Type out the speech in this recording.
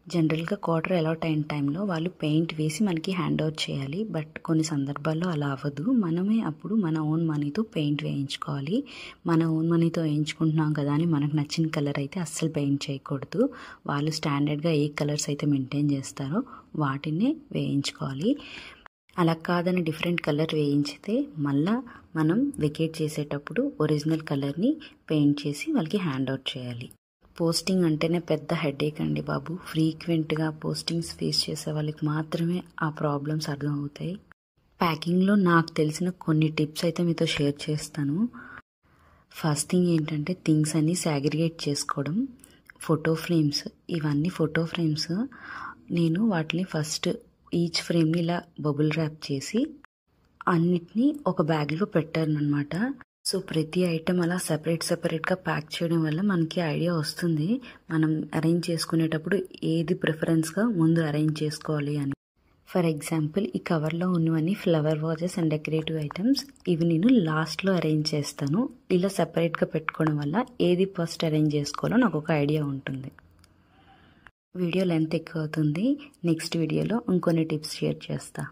జనరల్‌గా quarter allot అయిన టైంలో వాళ్ళు పెయింట్ వేసి మనకి హ్యాండ్ ఓవర్ చేయాలి. బట్ కొన్ని సందర్భాల్లో అలా అవ్వదు. మనమే అప్పుడు మన ఓన్ మనీతో పెయింట్ వేయించుకోవాలి. మన ఓన్ మనీతో వేయించుకుంటున్నాం కదా అని మనకు నచ్చిన కలర్ అయితే అస్సలు పెయింట్ చేయకూడదు. వాళ్ళు స్టాండర్డ్‌గా ఏ కలర్స్ అయితే మెయింటైన్ చేస్తారో వాటినే వేయించుకోవాలి. అలా కాదని డిఫరెంట్ కలర్ వేయించితే మళ్ళా మనం వెకేట్ చేసేటప్పుడు ఒరిజినల్ కలర్‌ని పెయింట్ చేసి వాళ్ళకి హ్యాండ్ ఓవర్ చేయాలి. పోస్టింగ్ అంటేనే పెద్ద హెడేక్ అండి బాబు. ఫ్రీక్వెంట్గా పోస్టింగ్స్ ఫేస్ చేసే వాళ్ళకి మాత్రమే ఆ ప్రాబ్లమ్స్ అర్థమవుతాయి. ప్యాకింగ్లో నాకు తెలిసిన కొన్ని టిప్స్ అయితే మీతో షేర్ చేస్తాను. ఫస్ట్ థింగ్ ఏంటంటే థింగ్స్ అన్నీ సాగ్రిగేట్ చేసుకోవడం. ఫోటో ఫ్రేమ్స్, ఇవన్నీ ఫోటో ఫ్రేమ్స్ నేను వాటిని ఫస్ట్ ఈచ్ ఫ్రేమ్ని ఇలా బబుల్ ర్యాప్ చేసి అన్నిటినీ ఒక బ్యాగ్లో పెట్టాను అనమాట. సో ప్రతి ఐటెం అలా సెపరేట్గా ప్యాక్ చేయడం వల్ల మనకి ఐడియా వస్తుంది మనం అరేంజ్ చేసుకునేటప్పుడు ఏది ప్రిఫరెన్స్గా ముందు అరేంజ్ చేసుకోవాలి అని. ఫర్ ఎగ్జాంపుల్ ఈ కవర్లో ఉన్నవన్నీ flower vases and decorative items. ఇవి నేను లాస్ట్లో అరేంజ్ చేస్తాను. ఇలా సెపరేట్గా పెట్టుకోవడం వల్ల ఏది ఫస్ట్ అరేంజ్ చేసుకోవాలో నాకు ఒక ఐడియా ఉంటుంది. వీడియో లెంత్ ఎక్కువ అవుతుంది. నెక్స్ట్ వీడియోలో ఇంకొన్ని టిప్స్ షేర్ చేస్తా.